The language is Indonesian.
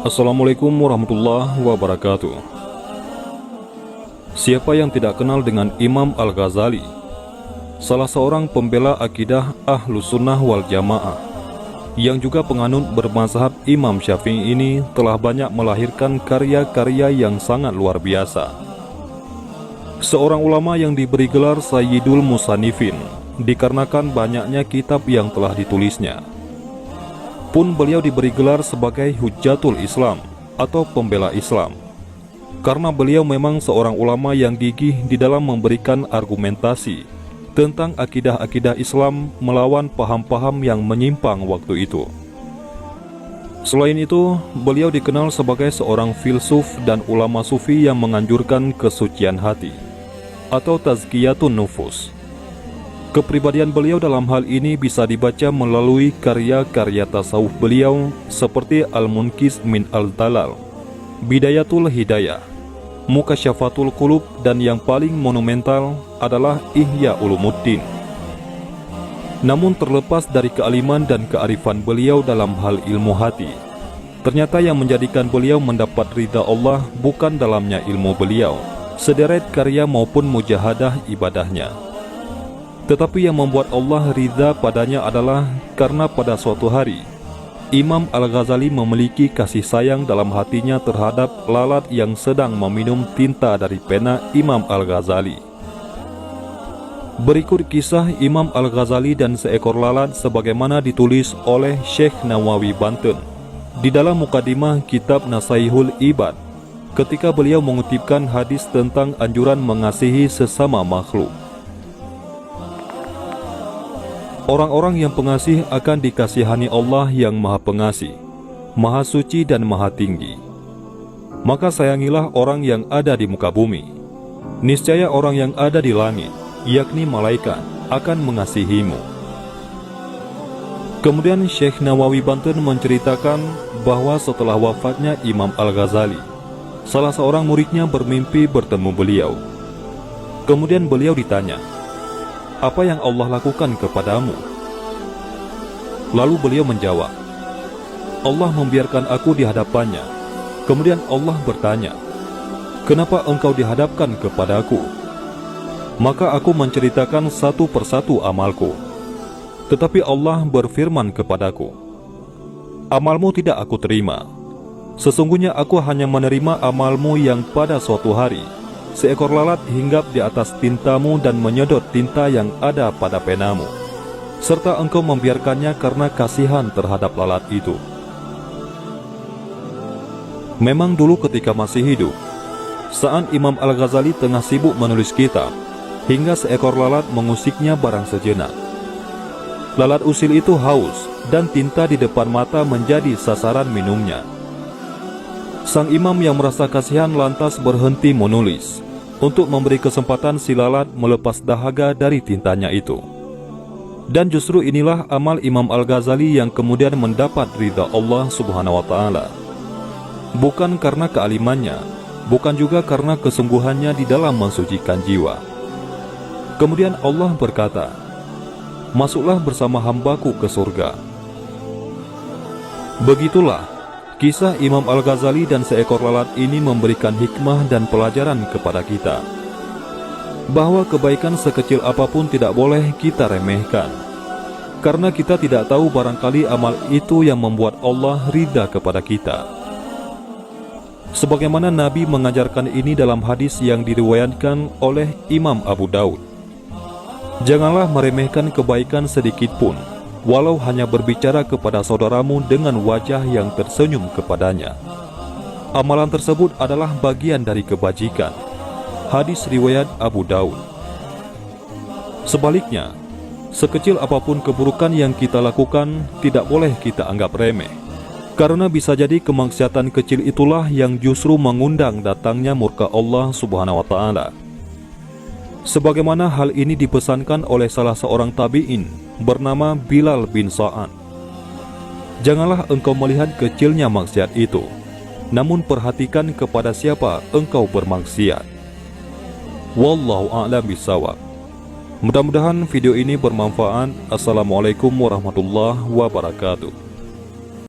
Assalamualaikum warahmatullahi wabarakatuh. Siapa yang tidak kenal dengan Imam Al-Ghazali, salah seorang pembela akidah Ahlus Sunnah wal Jamaah, yang juga penganut bermazhab Imam Syafi'i ini telah banyak melahirkan karya-karya yang sangat luar biasa. Seorang ulama yang diberi gelar Sayyidul Musannifin dikarenakan banyaknya kitab yang telah ditulisnya. Pun beliau diberi gelar sebagai Hujjatul Islam atau pembela Islam, karena beliau memang seorang ulama yang gigih di dalam memberikan argumentasi tentang akidah-akidah Islam melawan paham-paham yang menyimpang waktu itu. Selain itu, beliau dikenal sebagai seorang filsuf dan ulama sufi yang menganjurkan kesucian hati atau tazkiyatun nufus. Kepribadian beliau dalam hal ini bisa dibaca melalui karya-karya tasawuf beliau seperti Al-Munqidh min Al-Dalal, Bidayatul Hidayah, Mukasyafatul Qulub, dan yang paling monumental adalah Ihya Ulumuddin. Namun terlepas dari kealiman dan kearifan beliau dalam hal ilmu hati, ternyata yang menjadikan beliau mendapat ridha Allah bukan dalamnya ilmu beliau, sederet karya maupun mujahadah ibadahnya, tetapi yang membuat Allah ridha padanya adalah karena pada suatu hari Imam Al-Ghazali memiliki kasih sayang dalam hatinya terhadap lalat yang sedang meminum tinta dari pena Imam Al-Ghazali. Berikut kisah Imam Al-Ghazali dan seekor lalat sebagaimana ditulis oleh Syekh Nawawi Banten di dalam mukadimah kitab Nasaihul Ibad ketika beliau mengutipkan hadis tentang anjuran mengasihi sesama makhluk. Orang-orang yang pengasih akan dikasihani Allah yang Maha Pengasih, Maha Suci dan Maha Tinggi. Maka sayangilah orang yang ada di muka bumi. Niscaya orang yang ada di langit, yakni malaikat, akan mengasihimu. Kemudian Syekh Nawawi Banten menceritakan bahwa setelah wafatnya Imam Al-Ghazali, salah seorang muridnya bermimpi bertemu beliau. Kemudian beliau ditanya, "Apa yang Allah lakukan kepadamu?" Lalu beliau menjawab, "Allah membiarkan aku di hadapannya." Kemudian Allah bertanya, "Kenapa engkau dihadapkan kepadaku?" Maka aku menceritakan satu persatu amalku. Tetapi Allah berfirman kepadaku, "Amalmu tidak aku terima. Sesungguhnya aku hanya menerima amalmu yang pada suatu hari seekor lalat hinggap di atas tintamu dan menyedot tinta yang ada pada penamu, serta engkau membiarkannya karena kasihan terhadap lalat itu." Memang dulu ketika masih hidup, saat Imam Al-Ghazali tengah sibuk menulis kitab, hingga seekor lalat mengusiknya barang sejenak. Lalat usil itu haus dan tinta di depan mata menjadi sasaran minumnya. Sang imam yang merasa kasihan lantas berhenti menulis untuk memberi kesempatan si lalat melepas dahaga dari tintanya itu. Dan justru inilah amal Imam Al-Ghazali yang kemudian mendapat ridha Allah Subhanahu wa Ta'ala. Bukan karena kealimannya, bukan juga karena kesungguhannya di dalam mensucikan jiwa. Kemudian Allah berkata, "Masuklah bersama hambaku ke surga." Begitulah kisah Imam Al-Ghazali dan seekor lalat ini memberikan hikmah dan pelajaran kepada kita, bahwa kebaikan sekecil apapun tidak boleh kita remehkan, karena kita tidak tahu barangkali amal itu yang membuat Allah ridha kepada kita. Sebagaimana Nabi mengajarkan ini dalam hadis yang diriwayatkan oleh Imam Abu Daud, "Janganlah meremehkan kebaikan sedikit pun, walau hanya berbicara kepada saudaramu dengan wajah yang tersenyum kepadanya. Amalan tersebut adalah bagian dari kebajikan." Hadis riwayat Abu Daud. Sebaliknya, sekecil apapun keburukan yang kita lakukan tidak boleh kita anggap remeh, karena bisa jadi kemaksiatan kecil itulah yang justru mengundang datangnya murka Allah Subhanahu wa Ta'ala. Sebagaimana hal ini dipesankan oleh salah seorang tabi'in bernama Bilal bin Sa'ad, "Janganlah engkau melihat kecilnya maksiat itu, namun perhatikan kepada siapa engkau bermaksiat." Wallahu a'lam bishawab. Mudah-mudahan video ini bermanfaat. Assalamualaikum warahmatullahi wabarakatuh.